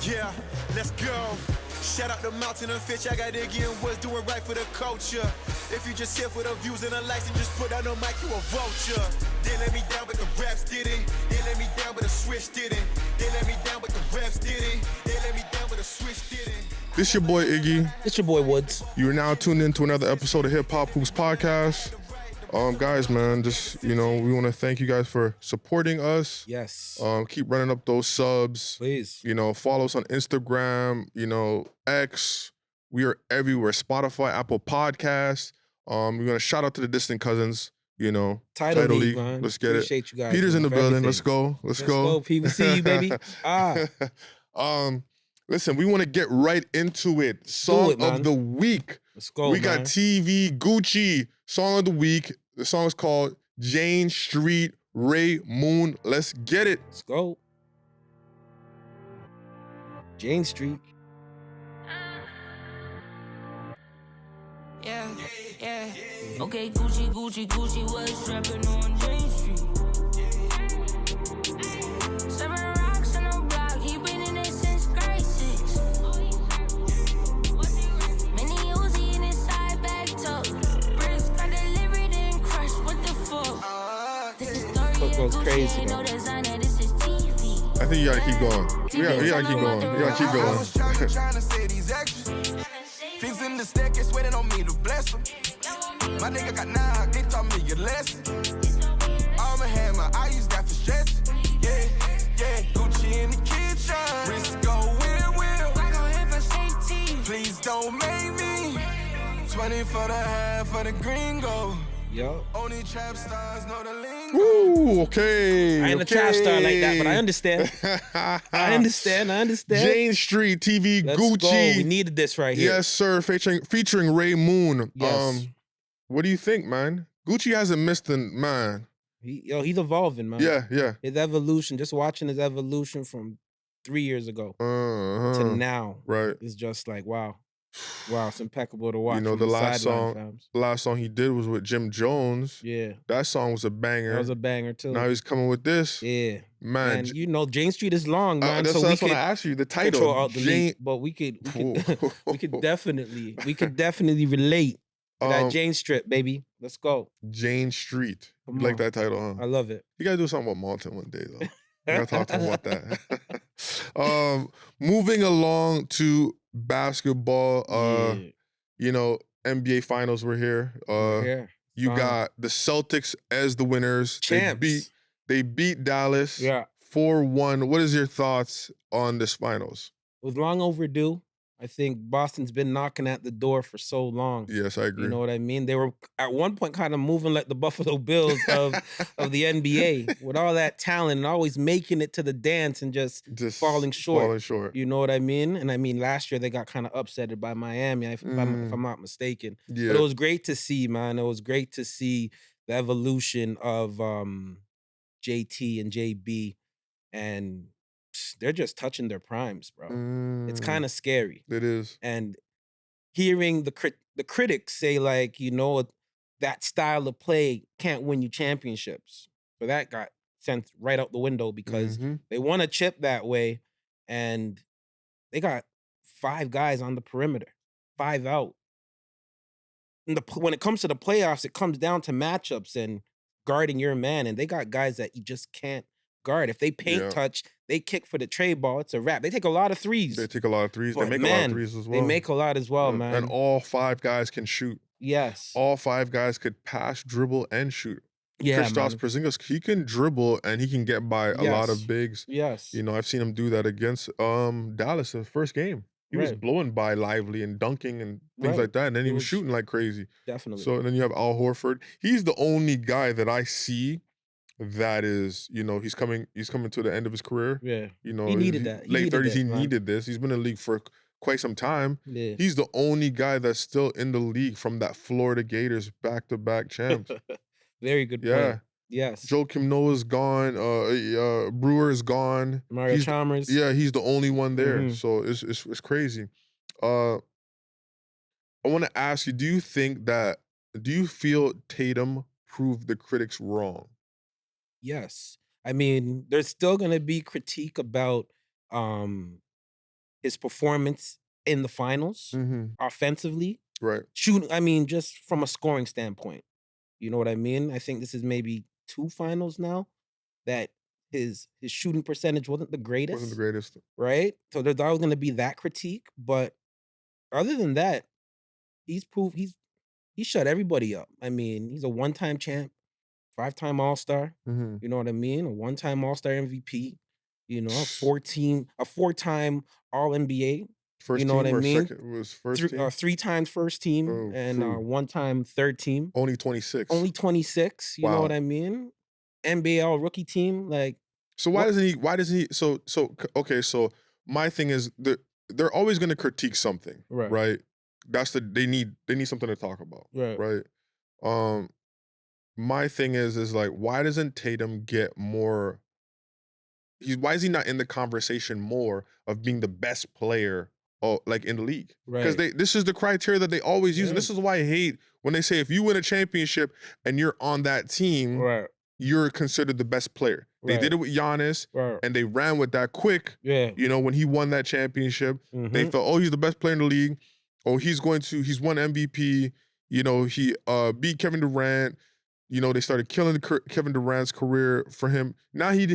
Yeah, let's go. Shout out the mountain and fish. I got Iggy and Woods doing right for the culture. If you just here for the views and the likes and just put on the mic, you a vulture. They let me down, but the raps did it. They let me down, but the switch didn't. They let me down, but the raps did it. They let me down, but the switch didn't. This your boy Iggy. It's your boy Woods. You are now tuned into another episode of Hip Hop Hoops Podcast. Guys, man, just, we want to thank you guys for supporting us. Yes. Keep running up those subs. Please. Follow us on Instagram, X. We are everywhere. Spotify, Apple Podcasts. We're going to shout out to the distant cousins, Title League, man. Let's get Appreciate you guys. Peter's in the building. Everything. Let's go. Let's go. Let's go, PVC, baby. Listen, we want to get right into it. Song of the week. Let's go, We got TV Gucci. Song of the week. The song is called Jane Street, Ray Moon. Let's get it. Let's go. Jane Street. Yeah. Okay, Gucci was rapping on Jane Street. 7 rocks on the block, he been in it since grade 6. Mini Uzi in his side bag tuck. Bricks got delivered and crushed, what the fuck? This is story of goes Gucci, crazy, ain't no man. designer, this is TV. I think you gotta keep going. We gotta keep going. You gotta keep I going. was trying to say these extras. Fix in the staircase, waiting on me to bless them. My nigga got knocked, they taught me a lesson. I'm a hammer, I use that for stretching. Yeah, Gucci in the kitchen. Wrist go will. I go in for safety. Please don't make me 20 for the half for the gringo. Yo. Only trap stars know the lingo. Ooh, okay. I ain't a trap star like that, but I understand. I understand. Jane Street, TV Let's Gucci. go. We needed this right here. Yes, sir. Featuring Ray Moon. Yes. What do you think, man? Gucci hasn't missed a man. He's evolving, man. Yeah. His evolution, just watching his evolution from 3 years ago to now. Right. It's just like, wow. Wow, it's impeccable to watch. The last song he did was with Jim Jones. Yeah. That song was a banger. That was a banger too. Now he's coming with this. Yeah. Man. And Jane Street is long, man. That's what I asked you. The title. Control out the lead, but we could definitely relate to that Jane Strip, baby. Let's go. Jane Street. Come You like on. that title, huh? I love it. You gotta do something about Malton one day, though. We gotta talk to him about that. Moving along to basketball. NBA Finals were here. You got the Celtics as the winners. Champs. They beat Dallas. Yeah. 4-1. What is your thoughts on this finals? It was long overdue. I think Boston's been knocking at the door for so long. Yes, I agree. You know what I mean? They were at one point kind of moving like the Buffalo Bills of the NBA with all that talent and always making it to the dance and just falling short. You know what I mean? And I mean, last year they got kind of upsetted by Miami, if I'm not mistaken. Yeah. But it was great to see, man. It was great to see the evolution of JT and JB, and they're just touching their primes, bro. It's kind of scary. It is. And hearing the critics say, like, that style of play can't win you championships. But that got sent right out the window because they want to chip that way. And they got 5 guys on the perimeter, 5 out. And when it comes to the playoffs, it comes down to matchups and guarding your man. And they got guys that you just can't guard. If they paint touch, they kick for the trade ball. It's a wrap. They take a lot of threes. They take a lot of threes. But they make a lot of threes as well. They make a lot as well, man. And all 5 guys can shoot. Yes. All 5 guys could pass, dribble, and shoot. Yeah, Kristaps Porzingis, he can dribble and he can get by a lot of bigs. Yes. I've seen him do that against Dallas in the first game. He was blowing by Lively and dunking and things like that. And then he was shooting like crazy. Definitely. So and then you have Al Horford. He's the only guy that I see that is, he's coming to the end of his career. Yeah. He needed that. Late 30s, he needed this. He's been in the league for quite some time. Yeah. He's the only guy that's still in the league from that Florida Gators back-to-back champs. Very good Yeah. point. Yes. Joakim Noah's gone. Brewer is gone. Mario Chalmers. Yeah, he's the only one there. So it's crazy. I want to ask you, do you feel Tatum proved the critics wrong? Yes. I mean, there's still gonna be critique about his performance in the finals offensively. Right. Shooting, I mean, just from a scoring standpoint. You know what I mean? I think this is maybe 2 finals now that his shooting percentage wasn't the greatest. Wasn't the greatest. Right? So there's always gonna be that critique. But other than that, he's proved he shut everybody up. I mean, he's a 1-time champ, 5-time All-Star. Mm-hmm. You know what I mean? A 1-time All-Star MVP. You know, a 4-time All-NBA. First You know team what I or mean? second was first team? 3 times first team Oh, and phew. 1-time third team. Only 26. Only 26. You know Wow. what I mean? NBL rookie team. Like, So why doesn't he so okay, so my thing is they're always gonna critique something. Right. Right? That's they need something to talk about. Right. Right. My thing is like, why doesn't Tatum get more? Why is he not in the conversation more of being the best player, like in the league? Because Right. this is the criteria that they always use, and this is why I hate when they say if you win a championship and you're on that team, Right. you're considered the best player. They did it with Giannis, Right. and they ran with that quick. Yeah. You know, when he won that championship, they Mhm. thought, oh, he's the best player in the league. Oh, he's won MVP. You know, he beat Kevin Durant. You know, they started killing Kevin Durant's career for him. Now he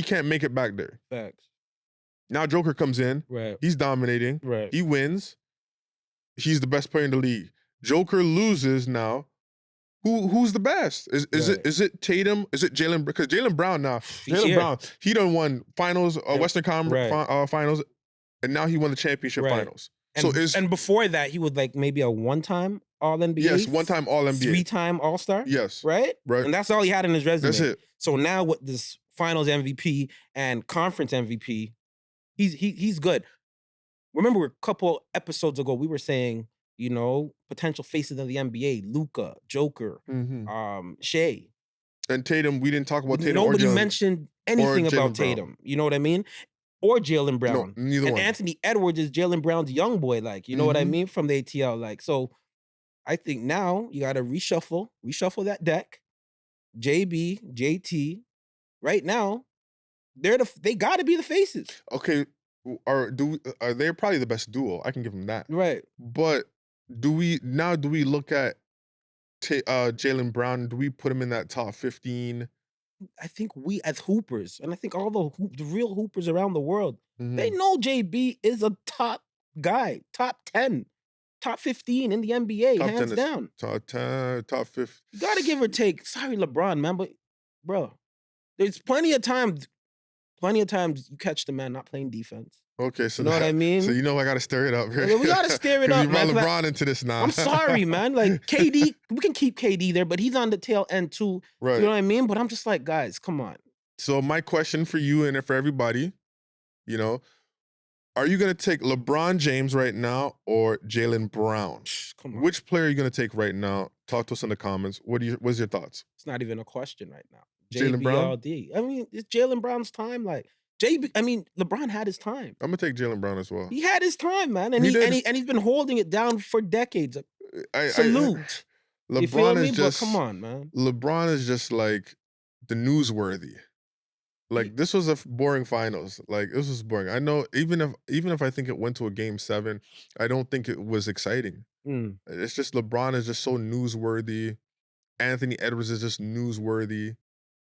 can't make it back there. Facts. Now Joker comes in. Right. He's dominating. Right. He wins. He's the best player in the league. Joker loses now. Who's the best? Is it Tatum? Is it Jaylen? Because Jaylen Brown now, he done won finals, Western Conference finals, and now he won the championship finals. And before that, he was like maybe a 1-time All-NBA. Yes, 1-time All-NBA. 3-time All-Star. Yes. Right? Right. And that's all he had in his resume. That's it. So now with this finals MVP and conference MVP, he's good. Remember a couple episodes ago, we were saying, you know, potential faces of the NBA, Luka, Joker, Shea. And Tatum, we didn't talk about Tatum. Nobody mentioned anything about Jaylen Brown. Tatum. You know what I mean? Or Jaylen Brown. No, neither and one. Anthony Edwards is Jaylen Brown's young boy, like, you know what I mean? From the ATL. Like, so I think now you gotta reshuffle that deck. JB, JT, right now, they gotta be the faces. Okay, they're probably the best duo. I can give them that. Right. But do we look at Jaylen Brown? Do we put him in that top 15? I think we as hoopers, and I think all the real hoopers around the world, they know JB is a top guy, top 10, top 15 in the NBA, Top hands 10 down. Top 10, top 15. You gotta give or take. Sorry, LeBron, man, but bro, there's plenty of times you catch the man not playing defense. Okay, so you know what I mean? So you know I gotta stir it up here. We gotta stir it up, You brought man. LeBron into this now. I'm sorry, man. Like KD, we can keep KD there, but he's on the tail end too. Right. You know what I mean? But I'm just like, guys, come on. So my question for you and for everybody, you know, are you gonna take LeBron James right now or Jaylen Brown? Come on. Which player are you gonna take right now? Talk to us in the comments. What's your thoughts? It's not even a question right now. Jaylen Brown? JBLD. I mean, it's Jaylen Brown's time. Like LeBron had his time. I'm gonna take Jaylen Brown as well. He had his time, man, and he's been holding it down for decades. Salute. LeBron you feel me? is just. But come on, man. LeBron is just like the newsworthy. Like this was a boring finals. Like this was boring. I know even if I think it went to a game 7, I don't think it was exciting. It's just LeBron is just so newsworthy. Anthony Edwards is just newsworthy.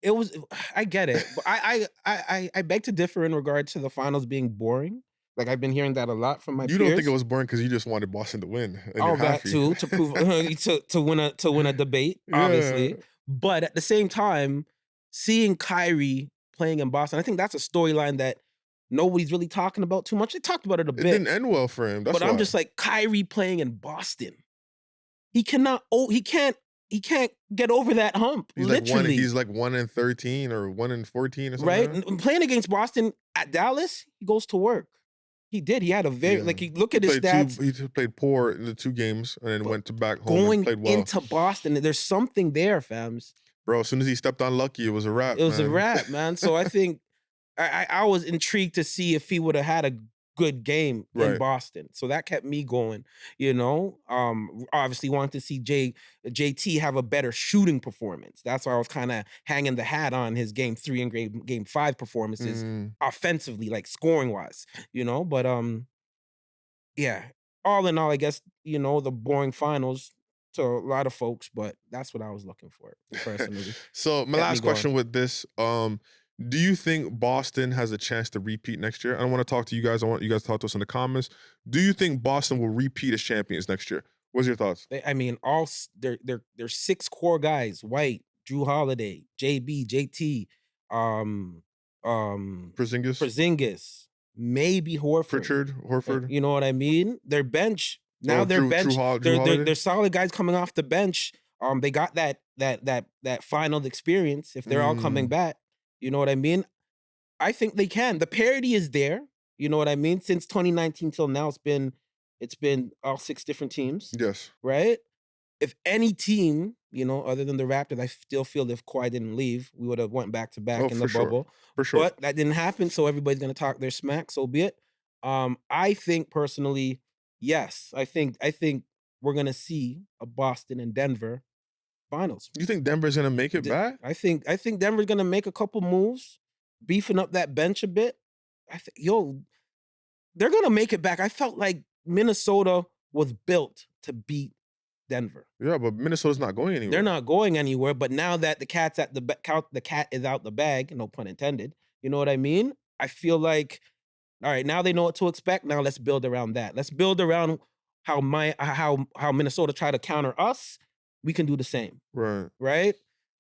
It was. I get it, but I beg to differ in regard to the finals being boring. Like I've been hearing that a lot from my peers. You don't think it was boring because you just wanted Boston to win. And All you're that happy. too to prove to win a debate, obviously. Yeah. But at the same time, seeing Kyrie playing in Boston, I think that's a storyline that nobody's really talking about too much. They talked about it a bit. It didn't end well for him. That's but I'm just like, Kyrie playing in Boston. He can't get over that hump. Literally. He's like 1-13 or 1-14 or something. Right? Like that. And playing against Boston at Dallas, he goes to work. He did. He had a very you look at his stats. He played poor in the 2 games and then went to back home and Going played well. into Boston, there's something there, fams. Bro, as soon as he stepped on Lucky, it was a wrap. It was a wrap, man. So I think I was intrigued to see if he would have had a good game in Right. Boston. So that kept me going, obviously wanted to see JT have a better shooting performance. That's why I was kind of hanging the hat on his game 3 and game 5 performances offensively, like scoring wise, but yeah, all in all, I guess, the boring finals to a lot of folks, but that's what I was looking for personally. So my Kept me last question with this, do you think Boston has a chance to repeat next year? I don't want to talk to you guys. I want you guys to talk to us in the comments. Do you think Boston will repeat as champions next year? What's your thoughts? I mean, they're 6 core guys: White, Drew Holiday, JB, JT, Porzingis, maybe Horford. Horford. You know what I mean? Their bench now. Their bench. They're solid guys coming off the bench. They got that final experience. If they're all coming back, you know what I mean? I think they can. The parity is there. You know what I mean? Since 2019 till now, it's been all 6 different teams. Yes. Right? If any team, other than the Raptors, I still feel if Kawhi didn't leave, we would have went back to back in the bubble. For sure. But that didn't happen, so everybody's gonna talk their smack, so be it. I think personally, yes. I think we're gonna see a Boston and Denver finals. You think Denver's gonna make it back? I think Denver's gonna make a couple moves, beefing up that bench a bit. They're gonna make it back. I felt like Minnesota was built to beat Denver. Yeah, but Minnesota's not going anywhere. They're not going anywhere. But now that the cat is out the bag, no pun intended. You know what I mean? I feel like, all right, now they know what to expect. Now let's build around that. Let's build around how Minnesota try to counter us. We can do the same. Right.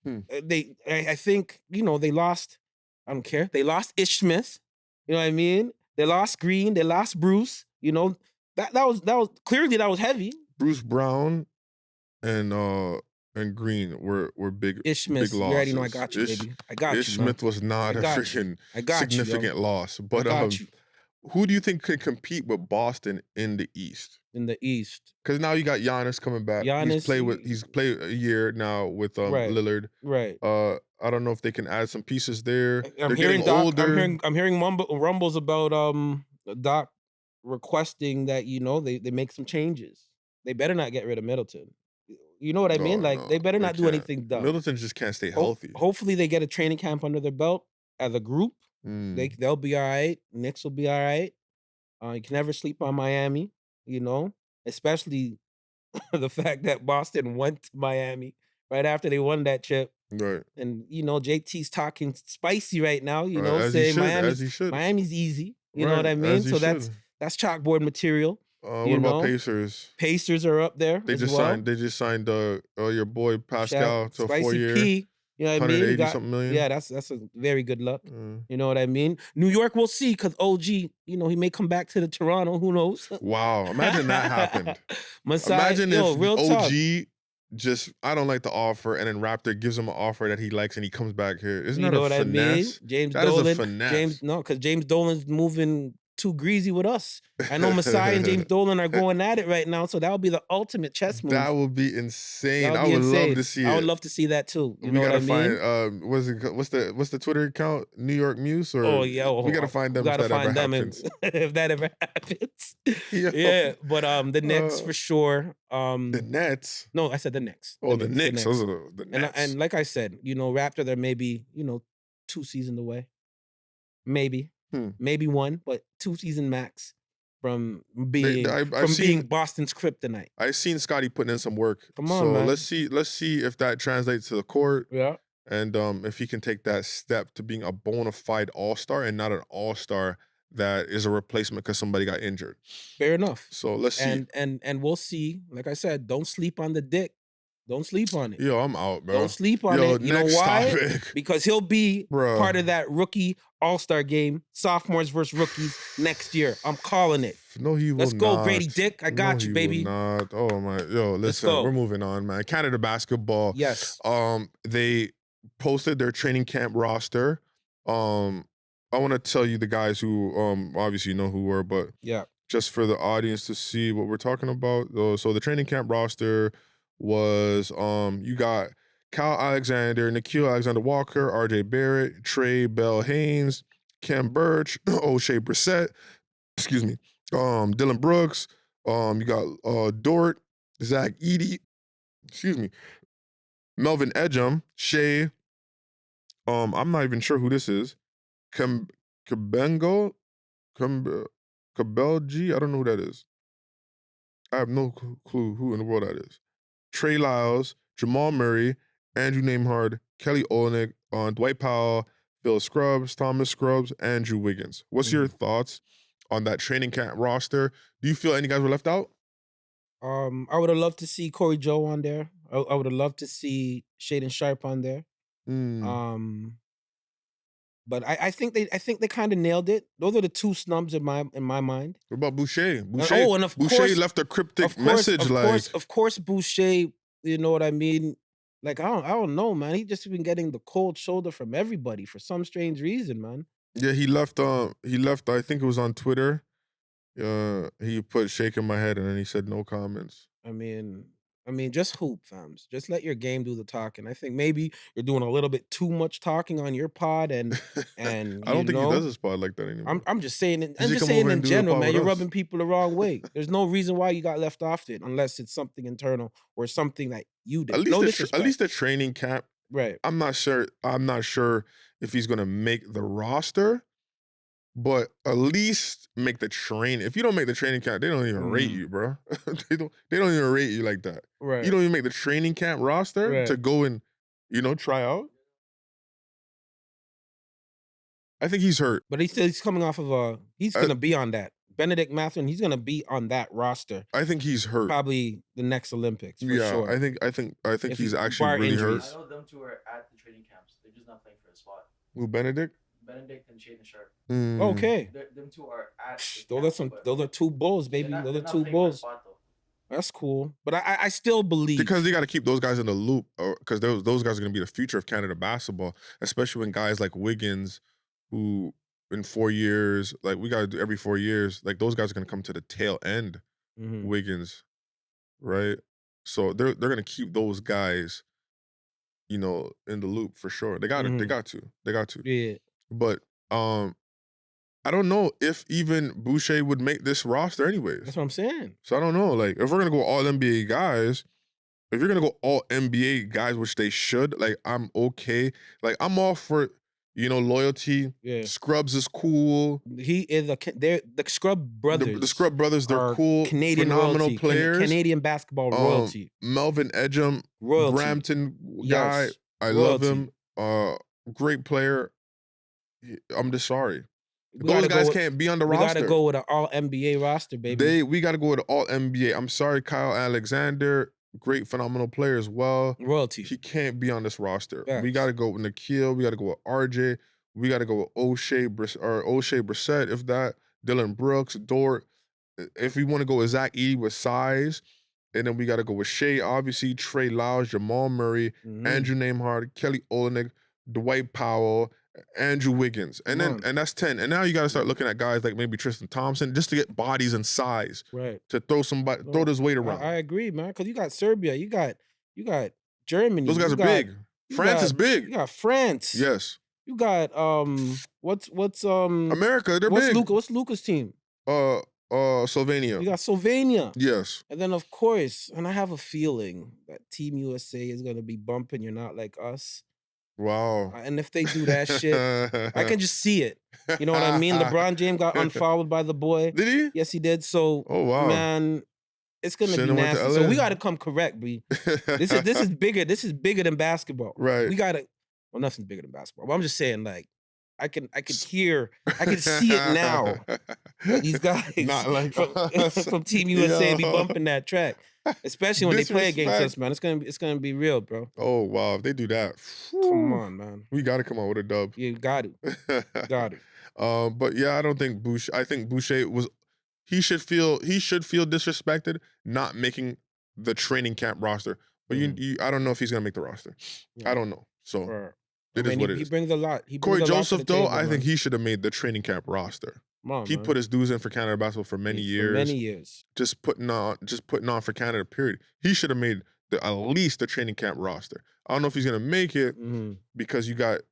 I think they lost. I don't care. They lost Ish Smith. You know what I mean? They lost Green. They lost Bruce. That was clearly that was heavy. Bruce Brown and Green were big. Ish Smith, big losses. you already know I got you, baby. I got you. Ish Smith was not a freaking significant loss. But who do you think could compete with Boston in the East? In the East, because now you got Giannis coming back. He's played a year now with Lillard. Right. I don't know if they can add some pieces there. I'm hearing older. I'm hearing rumbles about Doc requesting that they make some changes. They better not get rid of Middleton. You know what I mean? Like they better not do anything dumb. Middleton just can't stay healthy. Hopefully they get a training camp under their belt as a group. They'll be all right. Knicks will be all right. You can never sleep on Miami. Especially the fact that Boston went to Miami right after they won that chip. Right. And JT's talking spicy right now. Saying Miami's easy. You know what I mean? So that's chalkboard material. What about Pacers? Pacers are up there. They just signed your boy Pascal to a 4-year. P. You know what I mean? 180-something million. Yeah, that's a very good look. You know what I mean? New York, we'll see, because OG, he may come back to the Toronto. Who knows? Wow, imagine that happened. Imagine if real OG just, I don't like the offer, and then Raptor gives him an offer that he likes, and he comes back here. Isn't that a finesse? I mean? That is a finesse. Because James Dolan's moving too greasy with us. I know Masai and James Dolan are going at it right now, so that would be the ultimate chess move. That would be insane. I would love to see it. I would love to see that too. You know what I mean? Find what's the Twitter account? New York Muse or we gotta find them. If that ever happens. Yeah, but the Knicks for sure. The Nets. No, I said the Knicks. Oh, the Knicks. Those are the Nets. And like I said, Raptor, they're maybe 2 seasons away. Maybe. Maybe 1, but 2 season max from being Boston's kryptonite. I've seen Scotty putting in some work. Come on, man. Let's see if that translates to the court. Yeah. And if he can take that step to being a bona fide all-star and not an all-star that is a replacement because somebody got injured. Fair enough. So let's see. And we'll see. Like I said, don't sleep on the dick. Don't sleep on it. Yo, I'm out, bro. Don't sleep on it. You know why? Topic. Because he'll be part of that rookie all-star game, sophomores versus rookies next year. I'm calling it. No, he will Let's go, Grady Dick. I got you, baby. Not. Oh my, listen, we're moving on, man. Canada basketball. Yes. They posted their training camp roster. I want to tell you the guys who obviously you know who were, but just for the audience to see what we're talking about. So the training camp roster was you got Kyle Alexander, Nickeil Alexander-Walker, RJ Barrett, Trey Bell Haynes, Kem Birch, O'Shea Brissett, excuse me, Dylan Brooks, you got Dort, Zach Edey, excuse me, Melvin Ejim, Shea, I'm not even sure who this is, Kabengo, Kabelji, I don't know who that is. I have no clue who in the world that is. Trey Lyles, Jamal Murray, Andrew Nembhard, Kelly Olynyk, Dwight Powell, Phil Scruggs, Thomas Scruggs, Andrew Wiggins. What's your thoughts on that training camp roster? Do you feel any guys were left out? I would have loved to see Corey Joe on there. I would have loved to see Shaden Sharp on there. But I think they kind of nailed it. Those are the two snubs in my mind. What about Boucher? And of Boucher course, left a cryptic message. Of course, Boucher. You know what I mean? Like I don't know, man. He just been getting the cold shoulder from everybody for some strange reason, man. Yeah, he left. I think it was on Twitter. He put shaking my head and then he said no comments. I mean, just hoop, fams. Just let your game do the talking. I think maybe you're doing a little bit too much talking on your pod, and I don't think he does his pod like that anymore. I'm just saying. I'm He just should come saying over in and do the general, pod man. with You're us. rubbing people the wrong way. There's no reason why you got left off it, unless it's something internal or something that you did. No disrespect. At least the training camp. Right. I'm not sure if he's gonna make the roster, but at least make the train. If you don't make the training camp, they don't even rate you, bro. they don't even rate you like that. Right. You don't even make the training camp roster to go and, try out. I think he's hurt. But he's coming off of he's gonna be on that. Benedict Mathurin, he's gonna be on that roster. I think he's hurt. Probably the next Olympics, for sure. I think he's actually bar really injuries. hurt. I know them two are at the training camps. They're just not playing for a spot. Who, Benedict? Benedict and Shaden Sharp. Okay. Them two are at the Those camp, are but those are two bulls, baby. they're not- Those they're are not two playing for a bulls. spot, though. That's cool. But I still believe Because they got to keep those guys in the loop, because those guys are going to be the future of Canada basketball, especially when guys like Wiggins, who in 4 years, like we got to do every 4 years, like those guys are going to come to the tail end. Wiggins, right? So they're going to keep those guys, in the loop for sure. They got to. They got to. Yeah. But I don't know if even Boucher would make this roster anyways. That's what I'm saying. So I don't know. Like, if we're gonna go all NBA guys, if you're gonna go all NBA guys, which they should, like, I'm okay. Like, I'm all for, loyalty. Yeah. Scrubs is cool. He is they're the Scrub brothers. The Scrub brothers, they're are cool, Canadian phenomenal royalty, players. Canadian basketball royalty. Melvin Ejim, Royalty. Brampton guy. Yes. I love him. Great player. I'm just sorry. Those guys can't be on the roster. We gotta go with an all NBA roster, baby. We gotta go with an all NBA. I'm sorry, Kyle Alexander, great, phenomenal player as well. Royalty. He can't be on this roster. Facts. We gotta go with Nikhil. We gotta go with RJ. We gotta go with O'Shea Brissett, if that. Dylan Brooks, Dort. If we want to go with Zach Edey with size, and then we gotta go with Shea, obviously, Trey Lyles, Jamal Murray, Andrew Nembhard, Kelly Olynyk, Dwight Powell, Andrew Wiggins, and that's 10. And now you got to start looking at guys like maybe Tristan Thompson, just to get bodies and size, right? To throw this weight around. I agree, man. Because you got Serbia, you got Germany. Those guys are big. France is big. You got France. Yes. You got what's America? They're big. What's Luca's team? Slovenia. You got Slovenia. Yes. And then of course, and I have a feeling that Team USA is gonna be bumping You're Not Like Us. Wow. And if they do that shit, I can just see it. You know what I mean? LeBron James got unfollowed by the boy. Did he? Yes, he did. So, oh wow, man, it's gonna be nasty. So we got to come correct, B. This is bigger. This is bigger than basketball. Right. We gotta. Well, nothing's bigger than basketball. But I'm just saying, like, I can see it now. These guys Not like from Team USA be bumping that track. Especially when they play against us, man. It's gonna be real, bro. Oh wow, if they do that, come on, man. We gotta come out with a dub. You got to. Got it. But yeah, I don't think Boucher. I think Boucher he should feel disrespected not making the training camp roster. But I don't know if he's gonna make the roster. I don't know. So it is what it is. He brings a lot. Corey Joseph, though, I think he should have made the training camp roster. He man. put his dues in for Canada basketball for many years. For many years. Just putting on for Canada, period. He should have made at least the training camp roster. I don't know if he's gonna make it because you got,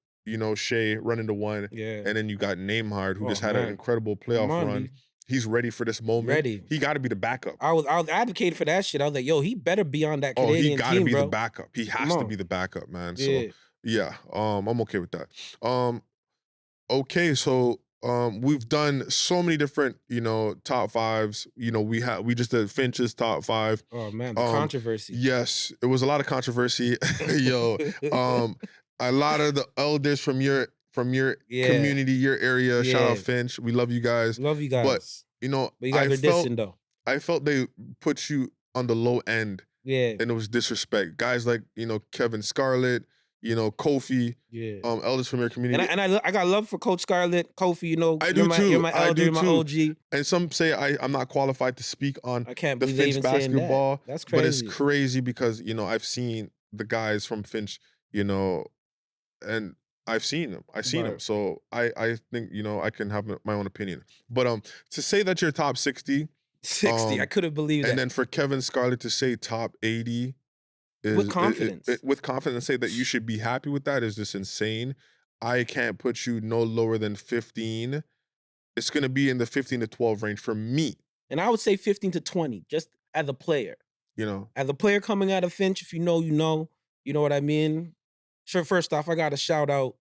Shea running to one, and then you got Nembhard, who just had an incredible playoff run. He's ready for this moment. Ready. He got to be the backup. I was advocating for that shit. I was like, yo, he better be on that Oh, Canadian he got team, to be bro. the backup. He has to be the backup, man. Yeah. So yeah, I'm okay with that. Okay, so we've done so many different, top fives. We just did Finch's top 5. Oh man, the controversy. Yes, it was a lot of controversy. Yo, a lot of the elders from your community, your area. Shout out Finch. We love you guys. Love you guys. But you guys are dissing though. I felt they put you on the low end. Yeah. And it was disrespect. Guys like, Kevin Scarlett, Kofi, elders from your community. And I got love for Coach Scarlett, Kofi, I do too. You're my elder, you're my OG. And some say I'm not qualified to speak on I can't the believe they Finch even saying basketball. that. That's crazy. But it's crazy because, I've seen the guys from Finch, and I've seen them. I've seen them. So I think, I can have my own opinion. But to say that you're top 60. 60, I couldn't believe that. And then for Kevin Scarlett to say top 80 with confidence. With confidence, say that you should be happy with that is just insane. I can't put you no lower than 15. It's going to be in the 15 to 12 range for me. And I would say 15 to 20, just as a player. As a player coming out of Finch, if you know, you know what I mean? Sure, first off, I got to shout out,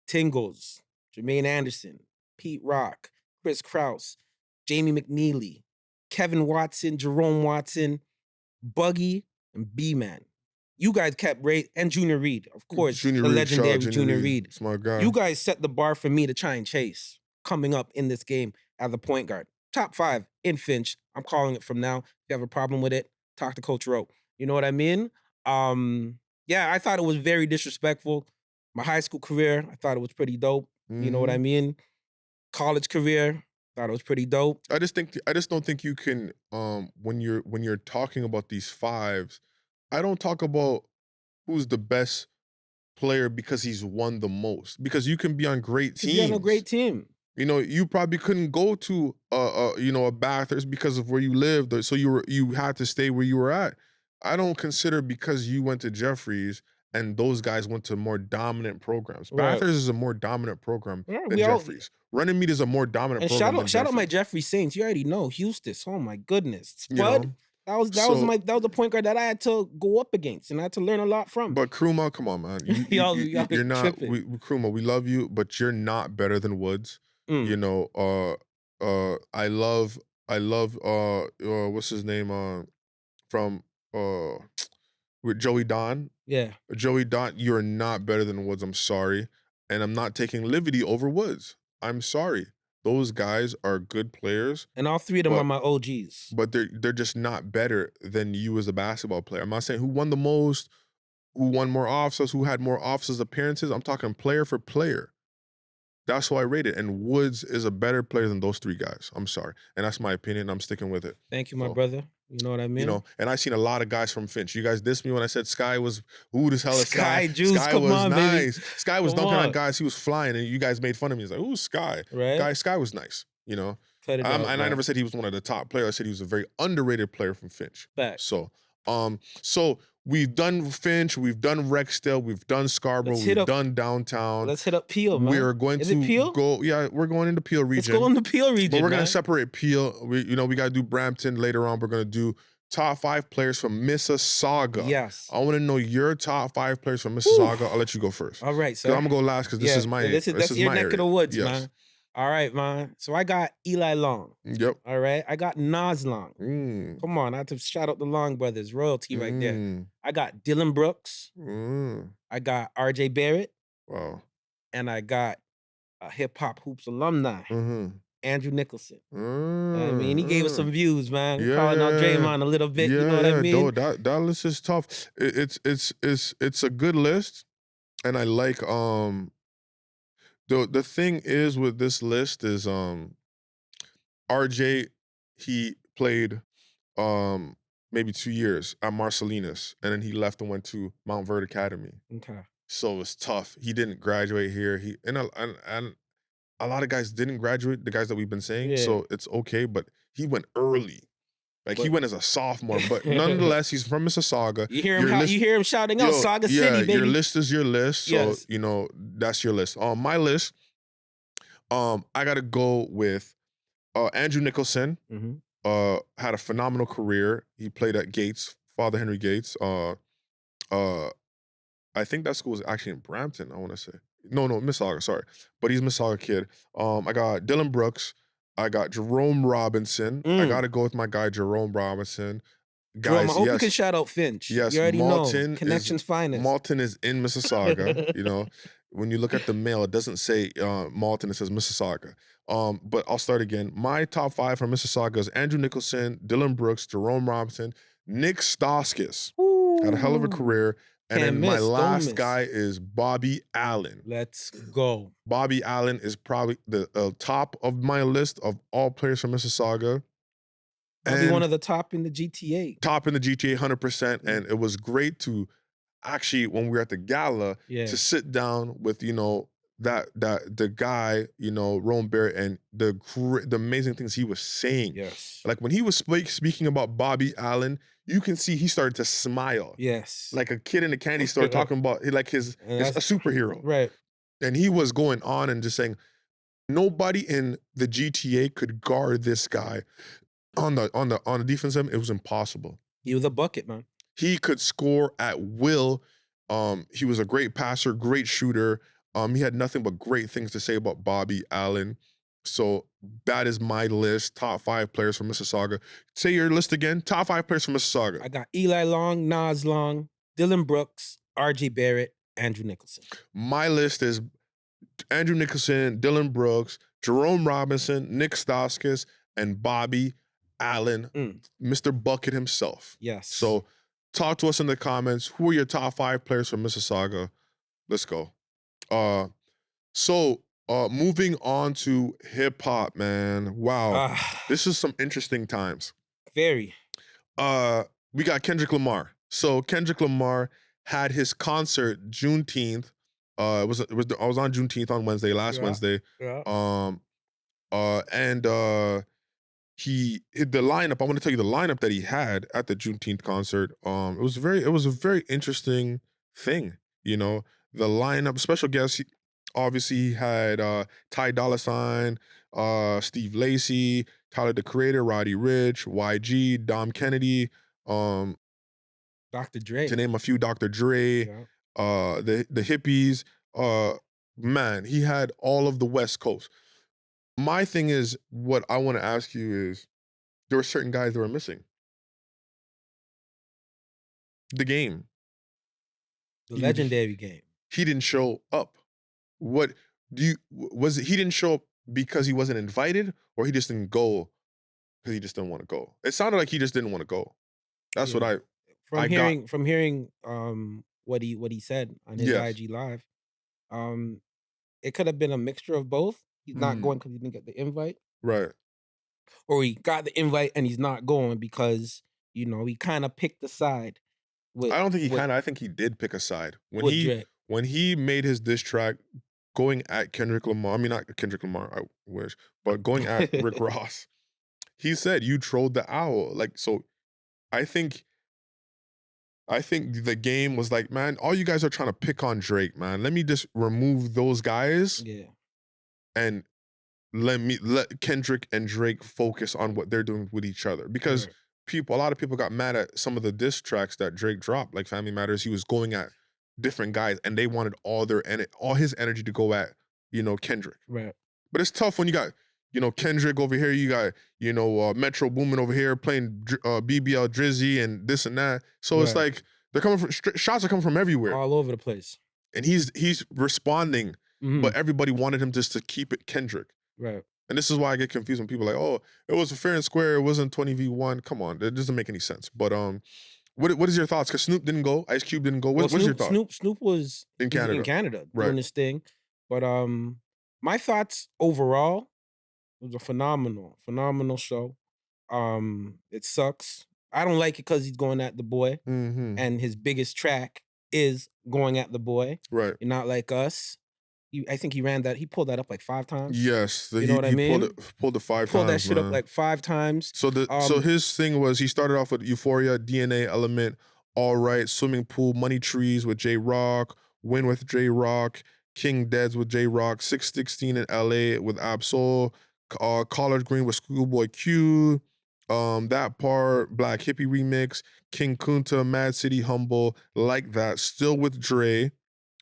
Tingles, Jermaine Anderson, Pete Rock, Chris Krause, Jamie McNeely, Kevin Watson, Jerome Watson, Buggy, and B-Man. You guys kept and Junior Reed, of course, the legendary Junior Reed. Smart guy. You guys set the bar for me to try and chase coming up in this game as a point guard. Top 5 in Finch. I'm calling it from now. If you have a problem with it, talk to Coach Rowe. You know what I mean? Yeah, I thought it was very disrespectful. My high school career, I thought it was pretty dope. You know what I mean? College career, thought it was pretty dope. I just don't think you can when you're talking about these 5s, I don't talk about who's the best player because he's won the most. Because you can be on great teams. Be on a great team. You probably couldn't go to a Bathurst because of where you lived, so you had to stay where you were at. I don't consider because you went to Jeffries and those guys went to more dominant programs. Right. Bathurst is a more dominant program than Jeffries. Running is a more dominant program. And shout out my Jeffries Saints. You already know Houston. Oh my goodness, Spud. That was the point guard that I had to go up against and I had to learn a lot from. But Kruma, come on, man. You're not. Kruma, we love you, but you're not better than Woods. I love what's his name from with Joey Don. Yeah. Joey Don, you're not better than Woods. I'm sorry. And I'm not taking Livity over Woods. I'm sorry. Those guys are good players. And all 3 of them are my OGs. But they're just not better than you as a basketball player. I'm not saying who won the most, who won more offsets, who had more offsets appearances. I'm talking player for player. That's who I rate it. And Woods is a better player than those 3 guys. I'm sorry. And that's my opinion. I'm sticking with it. Thank you, my brother. You know what I mean? And I've seen a lot of guys from Finch. You guys dissed me when I said Sky was, who the hell is Sky? Juice, Sky come was on, nice. baby. Sky was dunking on guys. He was flying, and you guys made fun of me. He's like, who's Sky? Right. Sky was nice, And I never said he was one of the top players. I said he was a very underrated player from Finch. Back. So we've done Finch, we've done Rexdale, we've done Scarborough, we've done downtown. Let's hit up Peel, man. We're going Is it Peel? go. Yeah, we're going into Peel region. Let's go into Peel region. But we're gonna separate Peel. We got to do Brampton later on. We're gonna do top 5 players from Mississauga. Yes. I want to know your top 5 players from Mississauga. I'll let you go first. All right, so I'm gonna go last because this is my. This is your neck area. of the woods, yes. man. All right, man. So I got Eli Long. Yep. All right. I got Nas Long. Come on, I have to shout out the Long brothers, royalty right there. I got Dylan Brooks. I got RJ Barrett. Wow. And I got a hip hop hoops alumni, Andrew Nicholson. I mean, he gave us some views, man. Calling out Draymond a little bit. You know what I mean? That list is tough. It's a good list, and I like The thing is with this list is RJ, he played maybe 2 years at Marcellinus, and then he left and went to Mount Verde Academy. Okay. So it's tough. He didn't graduate here. And a lot of guys didn't graduate, the guys that we've been saying, so it's okay, but he went early. He went as a sophomore, but nonetheless, he's from Mississauga. You hear him shouting out Saga City, baby. Your list is your list, so Yes. that's your list. My list, I gotta go with Andrew Nicholson had a phenomenal career. He played at Gates, Father Henry Gates. I think that school is actually in Brampton, I want to say. No, Mississauga, sorry. But he's a Mississauga kid. I got Dylan Brooks. I got Jerome Robinson. I got to go with my guy, Jerome Robinson. Jerome, Guys, I hope you yes. can shout out Finch. Yes, You already Malton know. Connections finest. Malton is in Mississauga. You know, when you look at the mail, it doesn't say Malton, it says Mississauga. But I'll start again. My top 5 from Mississauga is Andrew Nicholson, Dylan Brooks, Jerome Robinson, Nick Stauskas. Had a hell of a career. And Can't then miss, my don't last miss. guy is Bobby Allen. Let's go. Bobby Allen is probably the top of my list of all players from Mississauga. Probably one of the top in the GTA. Top in the GTA, 100%. And it was great to actually, when we were at the gala, to sit down with, you know, the guy, you know, Rome Barrett, and the amazing things he was saying. Yes. Like when he was speaking about Bobby Allen, you can see he started to smile. Yes. Like a kid in a candy store talking about like his a superhero. Right. And he was going on and just saying, nobody in the GTA could guard this guy on the defensive end. It was impossible. He was a bucket, man. He could score at will. He was a great passer, great shooter. He had nothing but great things to say about Bobby Allen. So that is my list. Top 5 players from Mississauga. Say your list again. Top 5 players from Mississauga. I got Eli Long, Nas Long, Dylan Brooks, RJ Barrett, Andrew Nicholson. My list is Andrew Nicholson, Dylan Brooks, Jerome Robinson, Nick Stauskas, and Bobby Allen, Mr. Bucket himself. Yes. So talk to us in the comments. Who are your top 5 players from Mississauga? Let's go. Moving on to hip hop, man. Wow. This is some interesting times. Very. We got Kendrick Lamar. So Kendrick Lamar had his concert Juneteenth. I was on Juneteenth on Wednesday, Wednesday. Yeah. He the lineup. I want to tell you the lineup that he had at the Juneteenth concert. It was a very interesting thing. You know, the lineup, special guests. Obviously, he had Ty Dolla $ign, Steve Lacy, Tyler the Creator, Roddy Ricch, YG, Dom Kennedy, Dr. Dre. to name a few, Dr. Dre, the hippies. Man, he had all of the West Coast. My thing is, what I want to ask you is, there were certain guys that were missing. The Game. The legendary Game. He didn't show up. What was it? He didn't show up because he wasn't invited, or he just didn't go because he just didn't want to go? It sounded like he just didn't want to go. That's what I From hearing what he said on his IG live. It could have been a mixture of both. He's not going because he didn't get the invite. Right. Or he got the invite and he's not going because, you know, he kind of picked a side. I don't think I think he did pick a side. When he made his diss track going at Kendrick Lamar, I mean, not Kendrick Lamar, I wish, but going at Rick Ross, he said, "You trolled the owl." Like, so I think the Game was like, man, all you guys are trying to pick on Drake, man. Let me just remove those guys. Yeah. And let Kendrick and Drake focus on what they're doing with each other. Because a lot of people got mad at some of the diss tracks that Drake dropped, like Family Matters. He was going at different guys, and they wanted all his energy to go at, you know, Kendrick. Right. But it's tough when you got, you know, Kendrick over here, you got, you know, Metro Boomin over here playing BBL Drizzy and this and that. So it's like they're coming from shots are coming from everywhere, all over the place. and he's responding. But everybody wanted him just to keep it Kendrick. Right. And this is why I get confused when people are like, oh, it was fair and square. It wasn't 20v1. Come on. It doesn't make any sense. But what is your thoughts? Because Snoop didn't go. Ice Cube didn't go. What's your thoughts? Snoop was in Canada doing his thing. But my thoughts overall, it was a phenomenal show. It sucks. I don't like it because he's going at the boy. And his biggest track is going at the boy. Right. You're not like us. I think he pulled that up like 5 times. Yes. You know what I mean? Pulled it 5 times. Pulled that shit man. up like 5 times. So so his thing was, he started off with Euphoria, DNA, Element, All Right, Swimming Pool, Money Trees with J Rock, Win with J Rock, King Deads with J Rock, 616 in LA with Ab Soul, Collard Green with Schoolboy Q. That part, Black Hippie remix, King Kunta, Mad City Humble, Like That, still with Dre.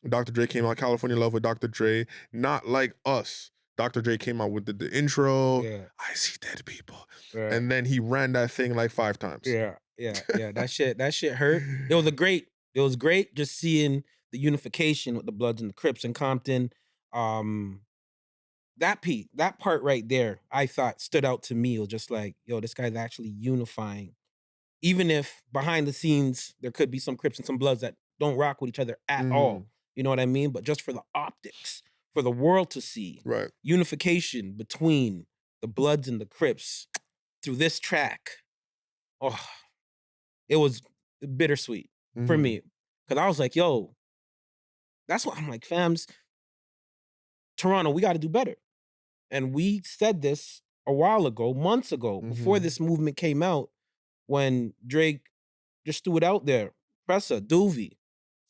Dr. Dre came out, California Love with Dr. Dre. Not Like Us. Dr. Dre came out with the intro. Yeah. I see dead people. Yeah. And then he ran that thing like 5 times. Yeah. That shit hurt. It was great just seeing the unification with the Bloods and the Crips in Compton. That part right there, I thought stood out to me. It was just like, yo, this guy's actually unifying. Even if behind the scenes there could be some Crips and some Bloods that don't rock with each other at all. You know what I mean? But just for the optics, for the world to see, Right. unification between the Bloods and the Crips through this track. Oh, it was bittersweet for me. Because I was like, yo, that's what I'm like, fams, Toronto, we got to do better. And we said this a while ago, months ago, before this movement came out, when Drake just threw it out there. Pressa, Doovie,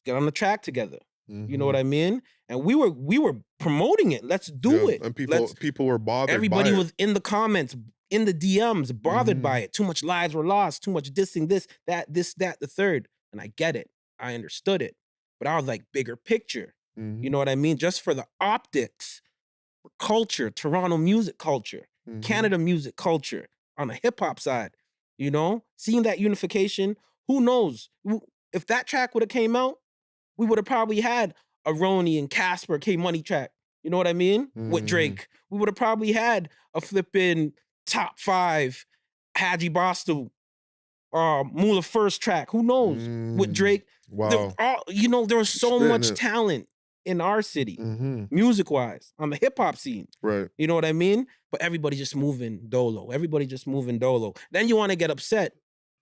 get on the track together. You know what I mean? And we were promoting it. Let's do it. And people were bothered. Everybody by was in the comments, in the DMs, bothered by it. Too much lives were lost. Too much dissing. This, that, the third. And I get it. I understood it. But I was like, bigger picture. You know what I mean? Just for the optics, for culture, Toronto music culture, Canada music culture on the hip hop side. You know, seeing that unification. Who knows? If that track would have came out, we would have probably had a Roni and Casper K Money track. You know what I mean? With Drake. We would have probably had a flipping top 5 Haji Bastu, Mula First track. Who knows? With Drake. Wow. There was so much talent in our city, music-wise, on the hip-hop scene. Right. You know what I mean? But everybody just moving dolo. Then you want to get upset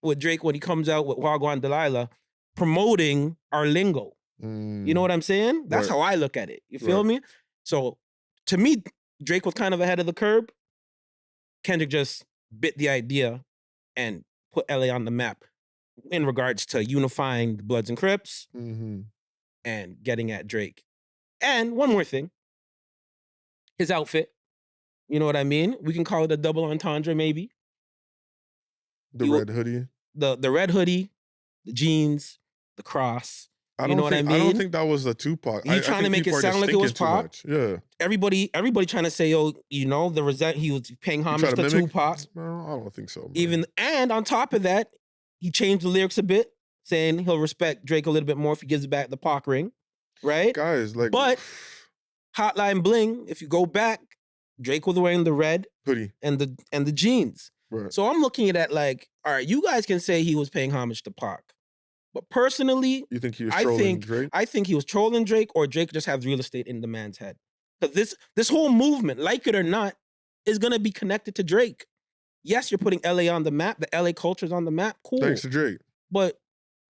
with Drake when he comes out with Wagwan Delilah promoting our lingo. You know what I'm saying? That's how I look at it. You feel me? So to me, Drake was kind of ahead of the curve. Kendrick just bit the idea and put LA on the map in regards to unifying the Bloods and Crips and getting at Drake. And one more thing, his outfit. You know what I mean? We can call it a double entendre, maybe. The red hoodie. The red hoodie, the jeans, the cross. You know what I mean? I don't think that was the Tupac. You trying to make it sound like it was Pac? Yeah. Everybody trying to say, he was paying homage to Tupac. No, I don't think so. And on top of that, he changed the lyrics a bit, saying he'll respect Drake a little bit more if he gives back the Pac ring, right? Guys, like, but Hotline Bling, if you go back, Drake was wearing the red hoodie and the jeans. Right. So I'm looking at that like, all right, you guys can say he was paying homage to Pac. But personally, you think he was trolling Drake? I think he was trolling Drake, or Drake just has real estate in the man's head. Because this whole movement, like it or not, is gonna be connected to Drake. Yes, you're putting LA on the map. The LA culture's on the map. Cool. Thanks to Drake. But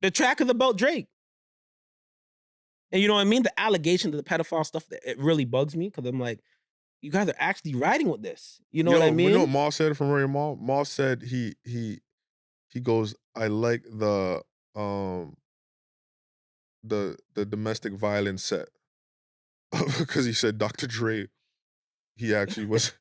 the track is about Drake. And you know what I mean? The allegation to the pedophile stuff, it really bugs me because I'm like, you guys are actually riding with this. You know what I mean? You know what Maul said from Rory Maul? Maul said he goes, I like the domestic violence set. Because he said Dr. Dre, he actually was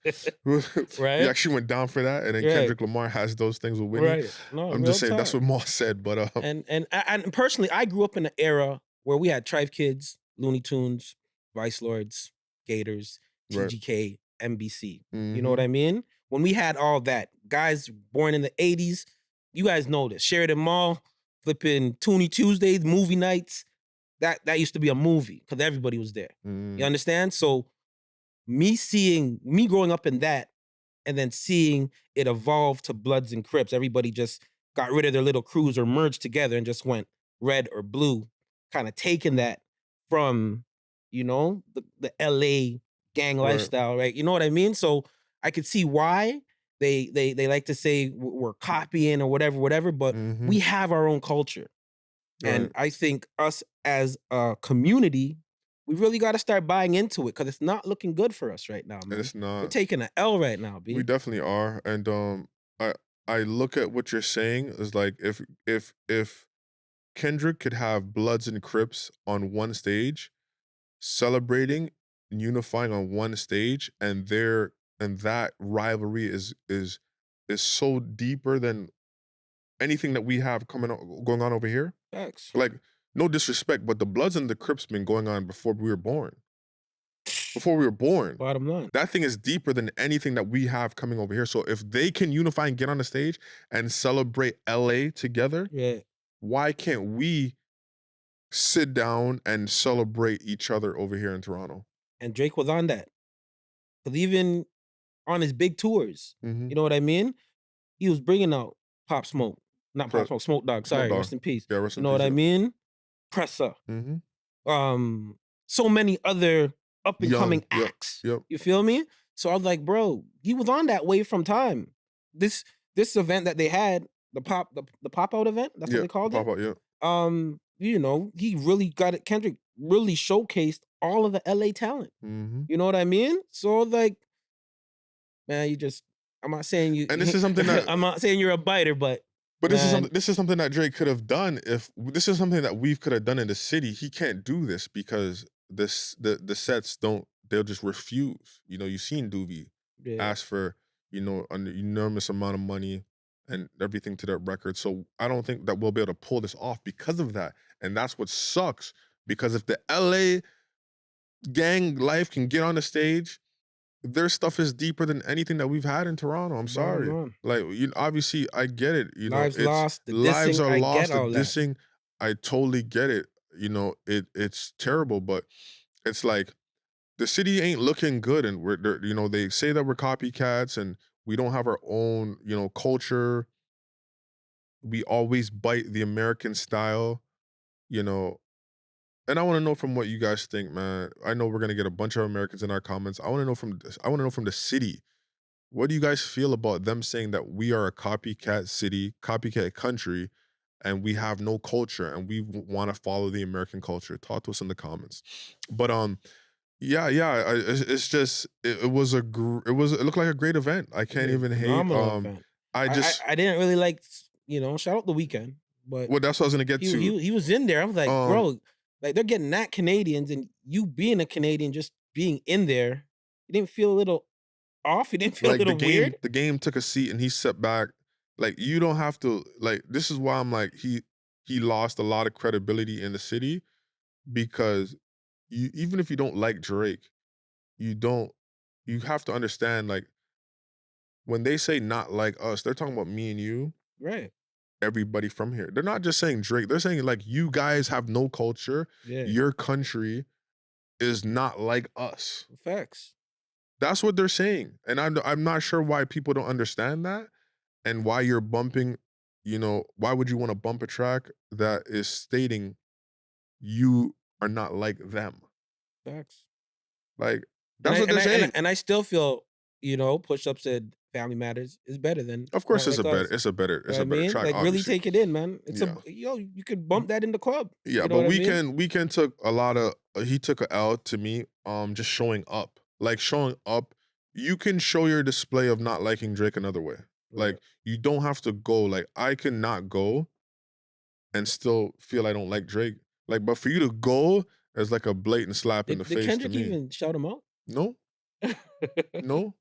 right. He actually went down for that, and then Kendrick Lamar has those things with Whitney. Right. No, I'm just saying that's what Maul said. But and personally, I grew up in an era where we had Tribe Kids, Looney Tunes, Vice Lords, Gators, TGK, NBC. You know what I mean? When we had all that, guys born in the 80s, you guys know this. Sheridan Mall, flipping Toonie Tuesdays, movie nights. That used to be a movie because everybody was there. You understand? So me growing up in that and then seeing it evolve to Bloods and Crips, everybody just got rid of their little crews or merged together and just went red or blue, kind of taking that from, the LA gang lifestyle, right? You know what I mean? So I could see why they like to say we're copying or whatever, but we have our own culture. And I think us as a community, we really got to start buying into it because it's not looking good for us right now, man. It's not. We're taking an L right now, B. We definitely are. And I look at what you're saying as like if Kendrick could have Bloods and Crips on one stage, celebrating and unifying on one stage, and and that rivalry is so deeper than anything that we have going on over here. Facts. Like, no disrespect, but the Bloods and the Crips been going on before we were born. Before we were born. Bottom line. That thing is deeper than anything that we have coming over here. So if they can unify and get on the stage and celebrate LA together, Yeah. why can't we sit down and celebrate each other over here in Toronto? And Drake was on that. Because even on his big tours, Mhm. you know what I mean? He was bringing out Pop Smoke. Not Pop Smoke, Smoke Dog. Sorry, Dogg. rest in peace. Yeah, rest You in know what peace, I yeah. mean? Presser. So many other up and coming Young, acts. yep. You feel me? So I was like, bro, he was on that wave from time. This event that they had, the pop out event, that's what they called Pop it. out, yeah. You know, he really got it. Kendrick really showcased all of the LA talent. Mhm. You know what I mean? So like, man, I'm not saying you. And this is something that I'm not saying you're a biter, but this is something that Drake could have done this is something that we could have done in the city. He can't do this because the sets they'll just refuse. You know, you've seen Doobie ask for, you know, an enormous amount of money and everything to that record. So I don't think that we'll be able to pull this off because of that. And that's what sucks. Because if the LA gang life can get on the stage, their stuff is deeper than anything that we've had in Toronto. I'm sorry. on. Like, obviously, I get it. You Lives know, lost, the lives dissing, are I lost. get The all that. dissing, I totally get it. You know, it's terrible, but it's like the city ain't looking good, and you know, they say that we're copycats and we don't have our own, you know, culture. We always bite the American style, you know. And I want to know from what you guys think, man. I know we're gonna get a bunch of Americans in our comments. I want to know from the city. What do you guys feel about them saying that we are a copycat city, copycat country, and we have no culture and we want to follow the American culture? Talk to us in the comments. But yeah, it's just it looked like a great event. I can't even hate. Phenomenal event. I didn't really like, you know, shout out the Weeknd, but well, that's what I was gonna get to. he was in there. I was like, bro, like they're getting that Canadians, and you being a Canadian, just being in there, you didn't feel a little off. You didn't feel Like a little weird. the game took a seat and he sat back. Like, you don't have to, like, this is why I'm like, he lost a lot of credibility in the city, because even if you don't like Drake, you have to understand, like, when they say not like us, they're talking about me and you, Right. everybody from here. They're not just saying Drake. They're saying, like, you guys have no culture. Yeah. Your country is not like us. Facts. That's what they're saying. And I'm not sure why people don't understand that, and why you're bumping, you know, why would you want to bump a track that is stating you are not like them? Facts. Like, that's what they're saying. And I still feel, you know, Push Up said Family Matters is better than. Of course, Not it's a Like better, Us. it's a better, it's You a know what I better mean? track. Like, really obviously. take it in, man. It's Yeah. you could bump that in the club. Yeah, You know but what I mean? Weeknd took a lot of he took a L to me. Just showing up, like showing up. You can show your display of not liking Drake another way. Like, you don't have to go. Like, I can not go and still feel I don't like Drake. Like, but for you to go is like a blatant slap in the Did face Kendrick to me. even shout him out? No, no.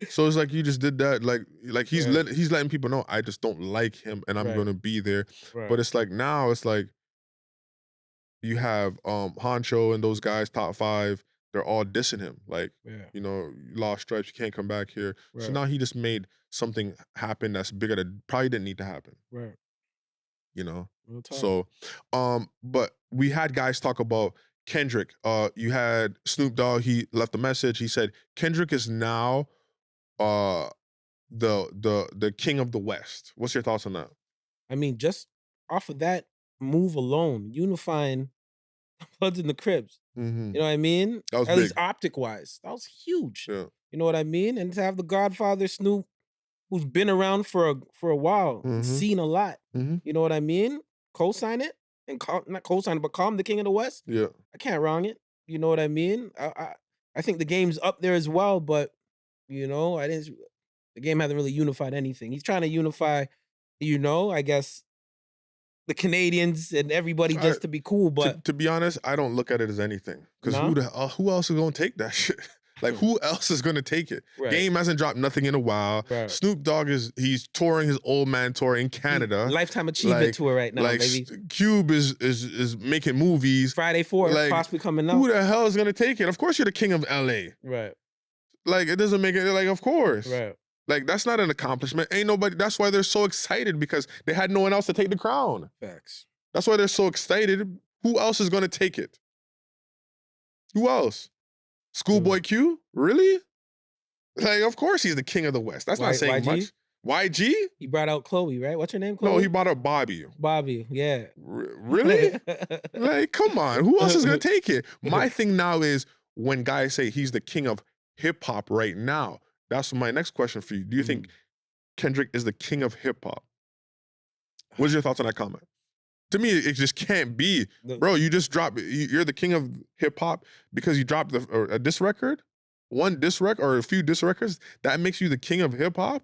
So it's like you just did that. Like he's Right. he's letting people know I just don't like him and I'm Right. gonna be there. Right. But it's like now it's like you have Honcho and those guys, top 5, they're all dissing him. Like, Yeah. you know, you lost stripes, you can't come back here. So Right. now he just made something happen that's bigger that probably didn't need to happen. Right. You know? Real talk. So but we had guys talk about Kendrick. You had Snoop Dogg, he left a message. He said Kendrick is now the king of the West. What's your thoughts on that? I mean, just off of that move alone, unifying the Bloods and the Crips. Mm-hmm. You know what I mean? That was At big. least optic wise, that was huge. Yeah. You know what I mean? And to have the Godfather Snoop, who's been around for a while, and Mhm. seen a lot. Mhm. You know what I mean? Co-sign it and not co-sign it, but call him the king of the West. Yeah. I can't wrong it. You know what I mean? I think the game's up there as well, but you know, the game hasn't really unified anything. He's trying to unify, you know, I guess the Canadians and everybody just to be cool, but to be honest, I don't look at it as anything. Because No? who else is gonna take that shit? Like, who else is gonna take it? Right. Game hasn't dropped nothing in a while. Right. Snoop Dogg he's touring his old man tour in Canada. Lifetime achievement tour right now, baby. Cube is making movies. Friday 4 Like, possibly coming out. Who the hell is gonna take it? Of course, you're the king of LA. Right. Like, it doesn't make it like, of course. Right. Like, that's not an accomplishment. Ain't nobody. That's why they're so excited, because they had no one else to take the crown. Facts. That's why they're so excited. Who else is gonna take it? Who else? Schoolboy Q? Really? Like, of course he's the king of the West. That's not saying YG? much. YG? He brought out Chloe, right? What's her name? Chloe? No, he brought up Bobby. Bobby, yeah. Really? Like, come on. Who else is gonna take it? My thing now is, when guys say he's the king of hip hop right now, that's my next question for you. Do you think Kendrick is the king of hip hop? What's your thoughts on that comment? To me, it just can't be. Bro, you just dropped, you're the king of hip hop because you dropped a diss record? One diss record or a few diss records? That makes you the king of hip hop?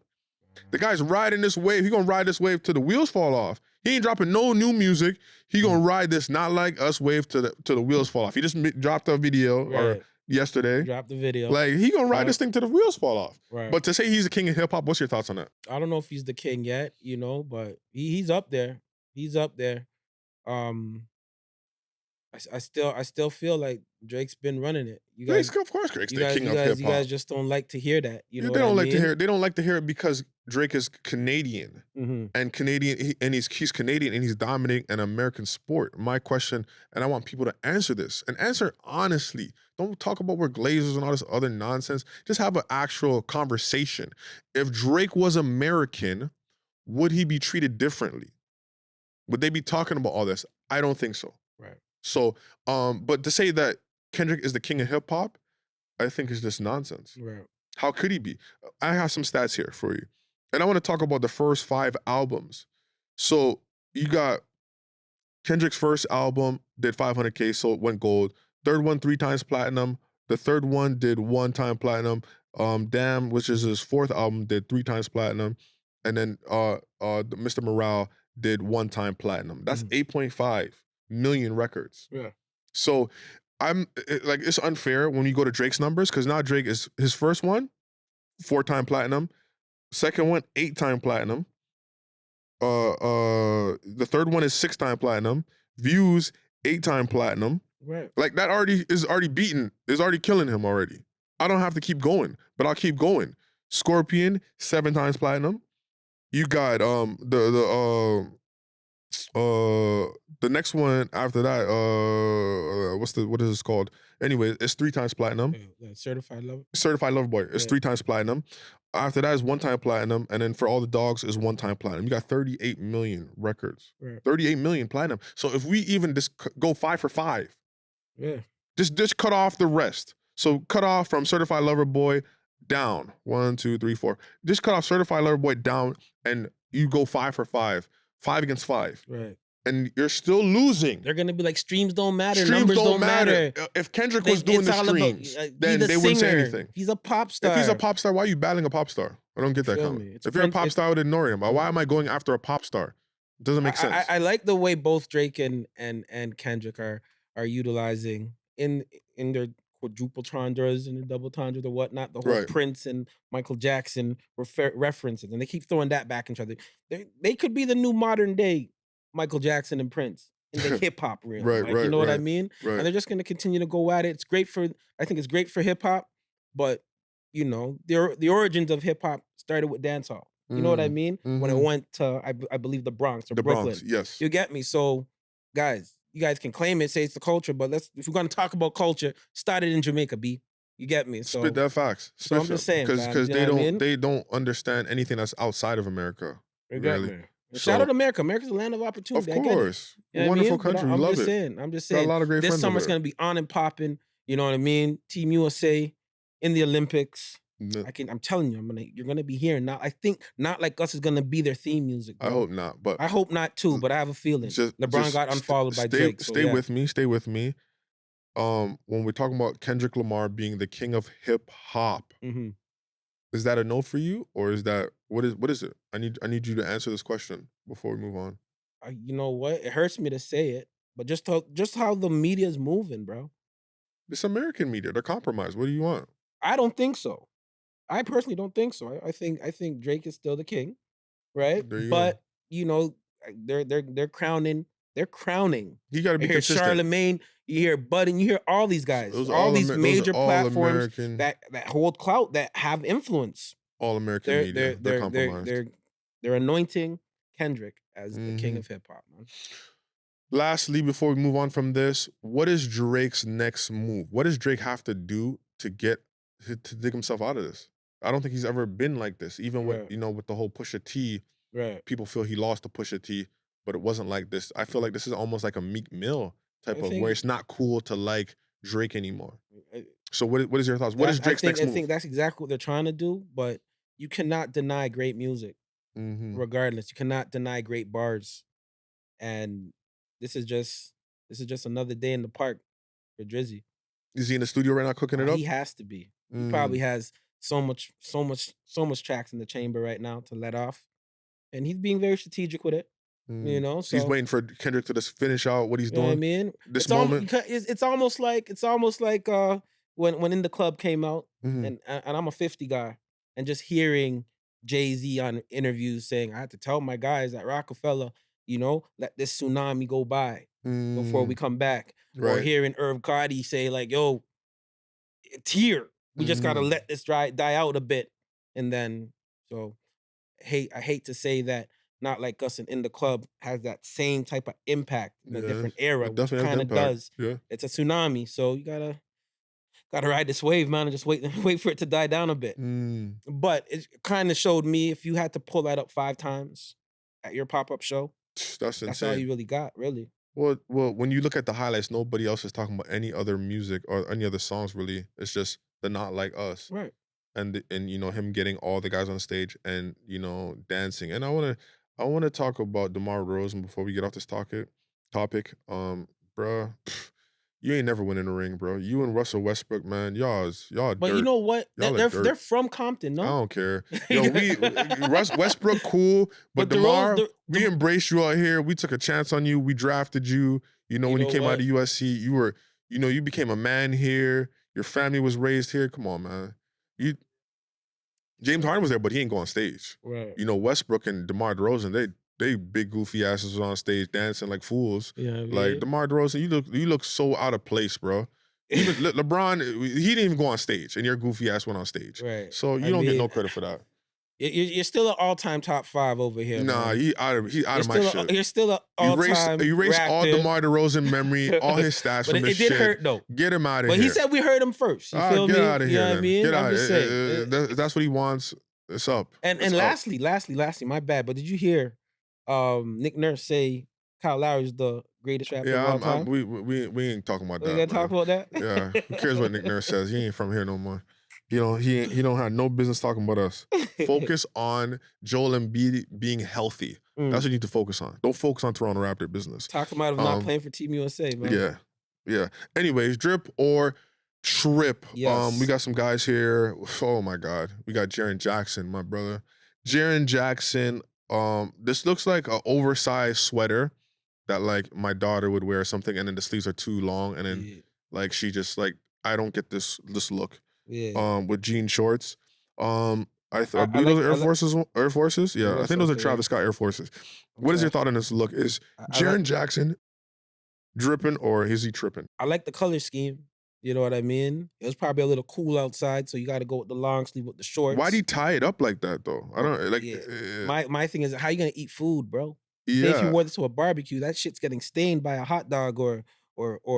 The guy's riding this wave. He gonna ride this wave till the wheels fall off. He ain't dropping no new music. He gonna ride this Not Like Us wave till the wheels fall off. He just dropped a video or yesterday. Dropped the video. Like, he gonna ride this thing till the wheels fall off. Right. But to say he's the king of hip hop, what's your thoughts on that? I don't know if he's the king yet, but he's up there. He's up there. I still feel like Drake's been running it. You guys, of course, Drake's the king of hip hop. You guys just don't like to hear that. You know, they don't like to hear it. They don't like to hear it because Drake is Canadian, and he's Canadian, and he's dominating an American sport. My question, and I want people to answer this and answer honestly. Don't talk about we're glazers and all this other nonsense. Just have an actual conversation. If Drake was American, would he be treated differently? Would they be talking about all this? I don't think so. Right. So, but to say that Kendrick is the king of hip hop, I think is just nonsense. Right. How could he be? I have some stats here for you. And I want to talk about the first 5 albums. So you got Kendrick's first album did 500K, so it went gold. Third one, 3 times platinum. The third one did 1 time platinum. Damn, which is his 4th album, did 3 times platinum. And then Mr. Morale did 1 time platinum. That's 8.5 million records. Yeah. So it's unfair when you go to Drake's numbers, because now Drake is his first one, 4 time platinum. Second one, 8 time platinum. The third one is 6 time platinum. Views, 8 time platinum. Right. Like, that is already killing him already. I don't have to keep going, but I'll keep going. Scorpion, 7 times platinum. You got the next one after that, what is this called? Anyway, it's 3 times platinum. Yeah, Certified Lover. Certified Lover Boy. It's 3 times platinum. After that is 1 time platinum, and then For All the Dogs is 1 time platinum. You got 38 million records. Right. 38 million platinum. So if we even just go 5 for 5, yeah, just cut off the rest. So cut off from Certified Lover Boy down. 1, 2, 3, 4. Just cut off Certified Lover Boy down, and you go 5 for 5. 5 against 5. Right. And you're still losing. They're gonna be like, streams don't matter. Streams numbers don't matter. If Kendrick was doing the streams, then they wouldn't say anything. He's a pop star. If he's a pop star, why are you battling a pop star? I don't get that comment. If you're a pop star, I would ignore him. Why am I going after a pop star? It doesn't make sense. I like the way both Drake and Kendrick are utilizing in their quadruple tendras and the double tendras or whatnot, the whole Prince and Michael Jackson references, and they keep throwing that back into other. They could be the new modern day Michael Jackson and Prince in the hip hop realm. You know what I mean? Right. And they're just going to continue to go at it. I think it's great for hip hop, but the origins of hip hop started with dancehall. You know what I mean? When it went to, I believe, the Bronx or Brooklyn. Bronx, yes. You get me? So, guys, you guys can claim it, say it's the culture, but if we're going to talk about culture, started in Jamaica, B. You get me? So spit that facts. So I'm just saying, because they don't understand anything that's outside of America. Really. Shout out to America. America's a land of opportunity. Of course. Wonderful country. We love it. I'm just saying. Got a lot of great this friends summer's going to be on and popping. You know what I mean? Team USA in the Olympics. I'm telling you, you're gonna be hearing now. I think Not Like Us is gonna be their theme music. Bro. I hope not, but I hope not too. But I have a feeling LeBron got unfollowed by Drake. Stay with me. Stay with me. When we're talking about Kendrick Lamar being the king of hip hop, is that a no for you, or is that what is it? I need you to answer this question before we move on. You know what? It hurts me to say it, but just how the media is moving, bro. It's American media. They're compromised. What do you want? I don't think so. I personally don't think so. I think Drake is still the king, right? There you go. But you know, they're crowning. They're crowning. He got to be You hear consistent. Charlemagne, you hear Bud, and you hear all these guys, Those all these those major all platforms American, that hold clout, that have influence. all American They're media. They're compromised. they're anointing Kendrick as the king Mhm. of hip hop, man. Lastly, before we move on from this, what is Drake's next move? What does Drake have to do to dig himself out of this? I don't think he's ever been like this. Even with Right. with the whole Pusha T, Right. people feel he lost to Pusha T, but it wasn't like this. I feel like this is almost like a Meek Mill type I of think- where it's not cool to like Drake anymore. I- So what is your thoughts? What is Drake's next I move? think that's exactly what they're trying to do, but you cannot deny great music. Mhm. Regardless, you cannot deny great bars, and this is just another day in the park for Drizzy. Is he in the studio right now cooking it up? He has to be. He Mm. probably has so much tracks in the chamber right now to let off, and he's being very strategic with it. You know, So he's so waiting for Kendrick to just finish out what he's you know what I doing. mean. This It's almo- moment. because it's almost like when In the Club came out, Mhm. and I'm a 50 guy, and just hearing Jay-Z on interviews saying, I had to tell my guys at Rockefeller, let this tsunami go by before we come back. Or Right. hearing Irv Gotti say, like, yo, it's here. We just gotta Mhm. let this die out a bit. And then so I hate to say that Not Like Us and In the Club has that same type of impact in a Yeah, different era, it which definitely has kind of impact. does. Yeah. It's a tsunami, so you gotta ride this wave, man, and just wait for it to die down a bit. Mm. But it kind of showed me if you had to pull that up 5 times at your pop-up show, That's that's all insane. you really got, really. Well, when you look at the highlights, nobody else is talking about any other music or any other songs really. It's just the Not Like Us. Right. And him getting all the guys on stage and dancing. And I want to talk about DeMar DeRozan before we get off this topic. Bruh, you ain't never win in the ring, bro. You and Russell Westbrook, man, y'all But dirt. you know what? Y'all are They're dirt. from Compton, I no? don't care. Yo, Westbrook cool, but But DeMar, DeRozan- we embraced you out here. We took a chance on you. We drafted you. When you know came out what? of USC, you were, you became a man here. Your family was raised here. Come on, man. James Harden was there, but he ain't go on stage. Right. Westbrook and DeMar DeRozan, they big goofy asses was on stage dancing like fools. Yeah, Like DeMar DeRozan, you look so out of place, bro. Even LeBron, he didn't even go on stage, and your goofy ass went on stage. Right. So you I don't get mean, no credit for that. You're still an all-time top 5 over here. Nah, man. he out of my shit. You're still an all-time Erase all raptor. DeMar DeRozan memory, all his stats But from it this did shit. hurt though. Get him out of But here. he said we heard him first. You feel get me? out of You here. know what I Then. mean? Get I'm out. just saying. That's what he wants. It's up. And It's up. lastly, my bad. But did you hear Nick Nurse say Kyle Lowry's the greatest rapper Yeah, of all time? we ain't talking about that. We gotta talk about that? Yeah, who cares what Nick Nurse says? He ain't from here no more. He don't have no business talking about us. Focus on Joel Embiid being healthy. That's what you need to focus on. Don't focus on Toronto Raptor business. Talking about him not playing for Team USA, man. Yeah. Anyways, drip or trip. Yes. We got some guys here. Oh my God. We got Jaren Jackson, my brother. Jaren Jackson. This looks like an oversized sweater that like my daughter would wear or something, and then the sleeves are too long, and then like she just like, I don't get this look. Yeah. With jean shorts. I believe like- those are I Air like- Forces. Air Forces? Yeah, I Yes, think those are okay. Travis Scott Air Forces. What is Okay. your thought on this look? Is I Jaren like- Jackson dripping or is he tripping? I like the color scheme. You know what I mean? It was probably a little cool outside, so you got to go with the long sleeve with the shorts. Why'd he tie it up like that though? I don't like. Yeah. My thing is, how you gonna eat food, bro? Yeah. If you wore this to a barbecue, that shit's getting stained by a hot dog or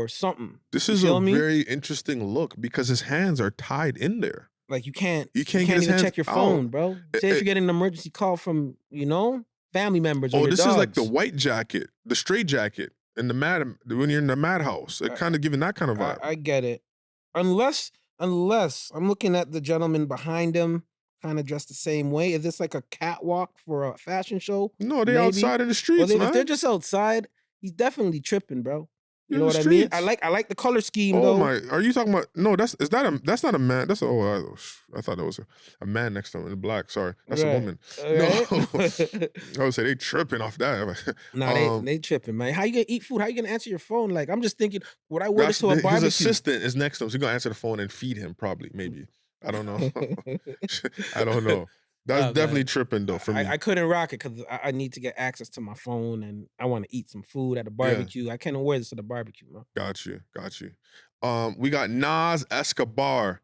something. This You is a feel me? very interesting look because his hands are tied in there. Like you can't get his even hands check your out. phone, bro. Say if it- you get an emergency call from family members or Oh, your this is like the dogs. white jacket, the straight jacket, in the when you're in the madhouse. It kind of giving that kind of vibe. I get it. Unless I'm looking at the gentleman behind him, kind of dressed the same way. Is this like a catwalk for a fashion show? No, they Maybe. outside in the Well, streets, if man. they're just outside, he's definitely tripping, bro. You In know the what I mean? streets. I like the color scheme Oh though. my! Are you talking about? No, that's not a man. That's I thought that was a man next to him in black. Sorry, that's a Right. woman. Right? No, I would say they tripping off that. Nah, they tripping, man. How you gonna eat food? How you gonna answer your phone? Like I'm just thinking, would I wear this to a His barbecue? assistant is next to him, so he's gonna answer the phone and feed him probably, maybe. I don't know. I don't know. That's Nah, definitely man. tripping though for me. I couldn't rock it because I need to get access to my phone and I want to eat some food at a barbecue. I can't wear this at a barbecue, man. Got you. We got Nas Escobar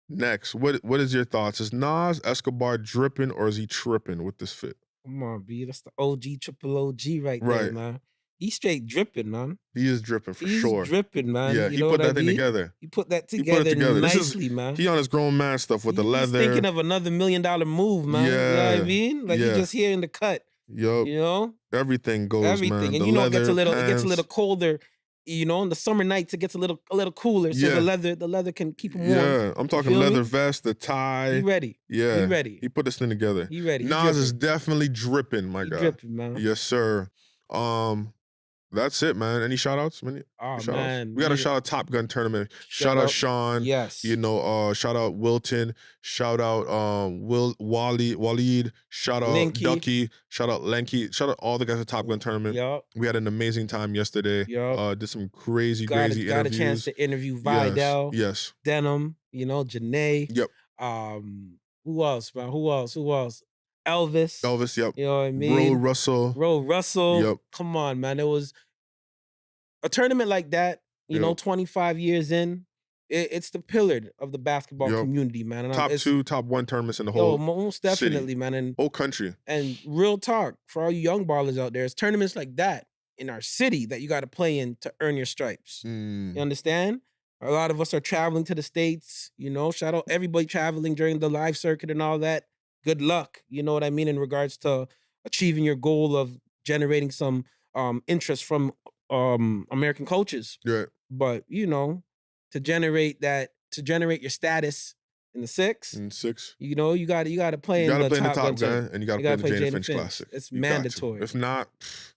next. What is your thoughts? Is Nas Escobar dripping or is he tripping with this fit? Come on, B. That's the OG, triple OG right there, Right. man. He's straight dripping, man. He is dripping for He's sure. dripping, man. Yeah, You he know put what I that thing mean? together. He put that He put it together together. nicely, man. He on his grown man stuff with the leather. He's thinking of another $1 million move, man. You know what I Yeah, mean? Like yeah. he just here in the cut. Yup. You know? Everything goes, Everything. man. And The you know it gets a leather, little pants. colder. You know, in the summer nights it gets a little cooler. So Yeah. the leather can keep him warm. Yeah, I'm talking feel me? leather vest, the tie. He ready. Yeah, He ready. He put this thing together. He ready. He Nas is dripping. definitely dripping, my He guy. dripping, man. Yes, sir. That's it, man. Any shout outs? Oh, Shout-outs? man. We got to shout out Top Gun tournament. Shout out Sean. Yes. You know, shout out Wilton. Shout out Waleed. Shout out Linky. Ducky. Shout out Lenky. Shout out all the guys at Top Gun tournament. Yup. We had an amazing time yesterday. Yup. Did some crazy Got interviews. a chance to interview Vidal. Yes. Denim, you know, Janae. Yep. Who else, man? Who else? Elvis. Yep. You know what I mean? Ro Russell. Yep. Yep. Come on, man. It was a tournament like that, you know, 25 years in. It's the pillar of the basketball community, man. And Top 2, top 1 tournaments in the whole most definitely, city. man. And whole country. And real talk, for all you young ballers out there, it's tournaments like that in our city that you got to play in to earn your stripes. You understand? A lot of us are traveling to the States, you know, shout out everybody traveling during the live circuit and all that. Good luck, you know what I mean, in regards to achieving your goal of generating some interest from American coaches. Yeah. But, you know, to generate your status in the six, you know, you got to play in the top gun, and you got to play the Jada Finch Classic. It's You mandatory. If not,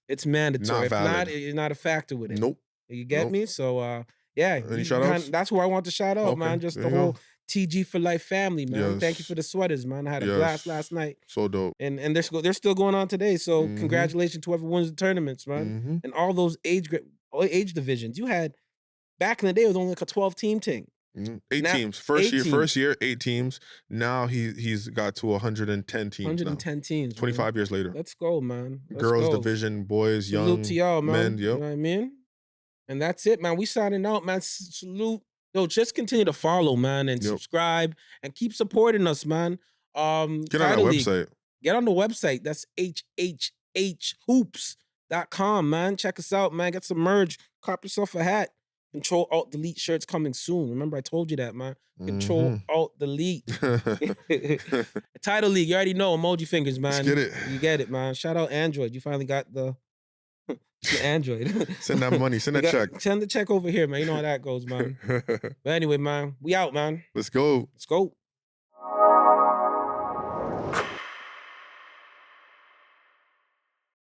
it's mandatory. Not valid. If not, you're not a factor with it. Nope. You get me? So yeah. Any shout-outs? That's who I want to shout out, Okay, man. Just there the you whole go. TG for Life family, man. Yes. Thank you for the sweaters, man. I had a Yes. blast last night. So dope. And they're still going on today. So congratulations to whoever wins the tournaments, man. And all those age divisions. You had back in the day, it was only like a 12-team thing. 8 Now, teams. 8 First year, 8 teams. Now he's got to 110 teams. 110 teams. 25 years later. Let's go, man. Let's Girls go. division, boys, young Salute to y'all, man. men. You know what I mean? And that's it, man. We signing out, man. Salute. Yo, just continue to follow, man, and subscribe and keep supporting us, man. Get on our Title League. website. Get on the website. That's hhhoops.com, man. Check us out, man. Get some merch. Cop yourself a hat. Control Alt Delete shirts coming soon. Remember, I told you that, man. Control Alt Delete. Title League, you already know. Emoji fingers, man. Let's get it. You get it, man. Shout out Android. You finally got the Android. Send that money. Send that check. Send the check over here, man. You know how that goes, man. But anyway, man, we out, man. Let's go. Let's go.